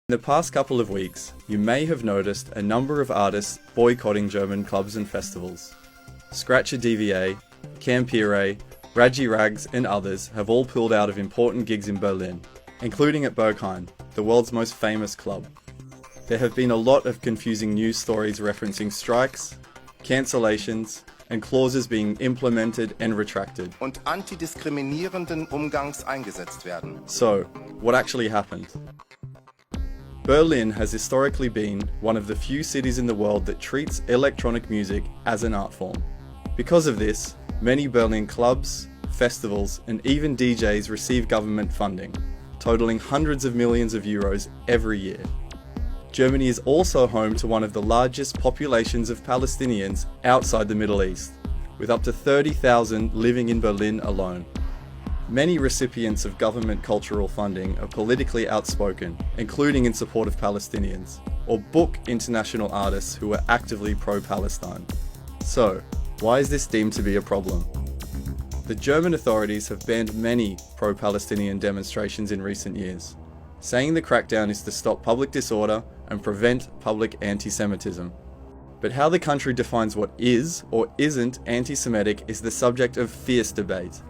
In the past couple of weeks, you may have noticed a number of artists boycotting German clubs and festivals. Scratcher DVA, Campire, Raji Rags and others have all pulled out of important gigs in Berlin, including at Berghain, the world's most famous club. There have been a lot of confusing news stories referencing strikes, cancellations, and clauses being implemented and retracted. Und antidiskriminierenden Umgangs eingesetzt werden. So, what actually happened? Berlin has historically been one of the few cities in the world that treats electronic music as an art form. Because of this, many Berlin clubs, festivals, and even DJs receive government funding, totaling hundreds of millions of euros every year. Germany is also home to one of the largest populations of Palestinians outside the Middle East, with up to 30,000 living in Berlin alone. Many recipients of government cultural funding are politically outspoken, including in support of Palestinians, or book international artists who are actively pro-Palestine. So, why is this deemed to be a problem? The German authorities have banned many pro-Palestinian demonstrations in recent years, saying the crackdown is to stop public disorder and prevent public anti-Semitism. But how the country defines what is or isn't anti-Semitic is the subject of fierce debate.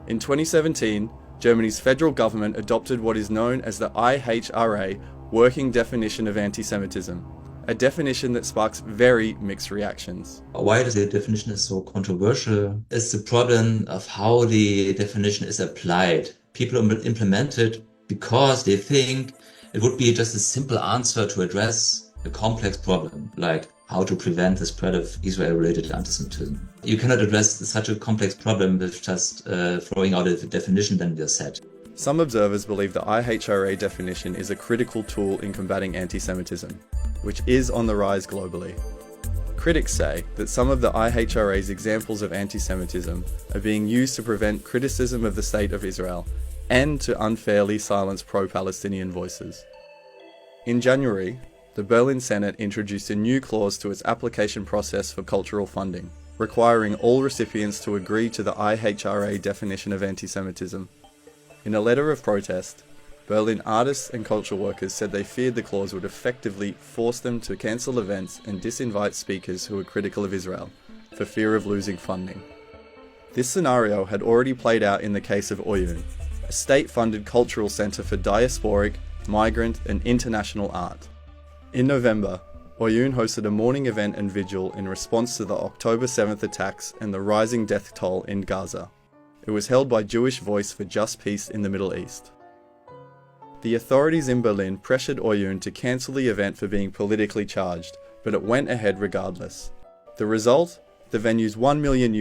In 2017, Germany's federal government adopted what is known as the IHRA working definition of anti-Semitism, a definition that sparks very mixed reactions. Why the definition is so controversial is the problem of how the definition is applied. People implement it because they think it would be just a simple answer to address a complex problem, like how to prevent the spread of Israel-related anti-Semitism. You cannot address such a complex problem with just throwing out a definition then you're set. Some observers believe the IHRA definition is a critical tool in combating anti-Semitism, which is on the rise globally. Critics say that some of the IHRA's examples of anti-Semitism are being used to prevent criticism of the State of Israel and to unfairly silence pro-Palestinian voices. In January, the Berlin Senate introduced a new clause to its application process for cultural funding, requiring all recipients to agree to the IHRA definition of anti-Semitism. In a letter of protest, Berlin artists and culture workers said they feared the clause would effectively force them to cancel events and disinvite speakers who were critical of Israel, for fear of losing funding. This scenario had already played out in the case of Oyun, a state-funded cultural centre for diasporic, migrant and international art. In November, Oyun hosted a morning event and vigil in response to the October 7th attacks and the rising death toll in Gaza. It was held by Jewish Voice for Just Peace in the Middle East. The authorities in Berlin pressured Oyun to cancel the event for being politically charged, but it went ahead regardless. The result? The venue's €1 million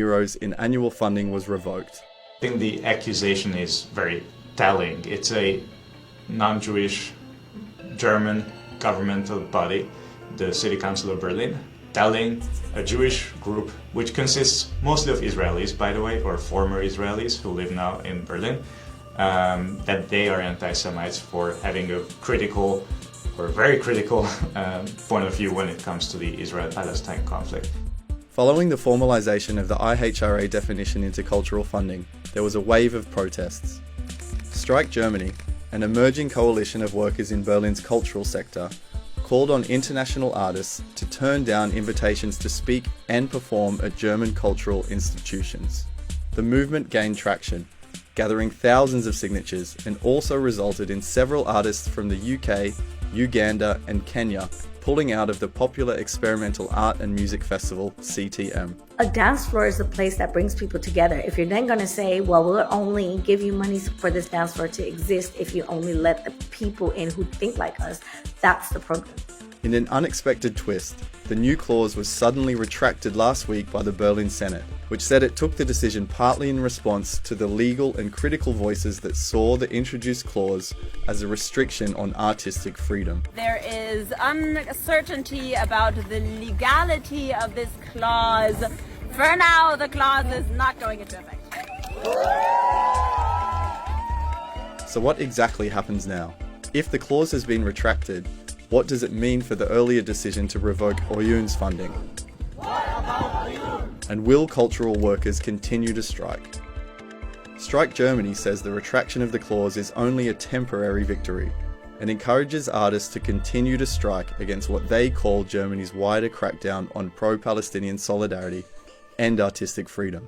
in annual funding was revoked. I think the accusation is very telling. It's a non-Jewish German governmental body, the City Council of Berlin, telling a Jewish group, which consists mostly of Israelis, by the way, or former Israelis who live now in Berlin, that they are anti-Semites for having a critical or very critical point of view when it comes to the Israel-Palestine conflict. Following the formalization of the IHRA definition into cultural funding, there was a wave of protests. Strike Germany, an emerging coalition of workers in Berlin's cultural sector, called on international artists to turn down invitations to speak and perform at German cultural institutions. The movement gained traction, gathering thousands of signatures, and also resulted in several artists from the UK, Uganda and Kenya pulling out of the popular experimental art and music festival CTM. A dance floor is a place that brings people together. If you're then going to say, well, we'll only give you money for this dance floor to exist if you only let the people in who think like us, that's the problem. In an unexpected twist, the new clause was suddenly retracted last week by the Berlin Senate, which said it took the decision partly in response to the legal and critical voices that saw the introduced clause as a restriction on artistic freedom. There is uncertainty about the legality of this clause. For now, the clause is not going into effect. So what exactly happens now? If the clause has been retracted, what does it mean for the earlier decision to revoke Oyun's funding? And will cultural workers continue to strike? Strike Germany says the retraction of the clause is only a temporary victory, and encourages artists to continue to strike against what they call Germany's wider crackdown on pro-Palestinian solidarity and artistic freedom.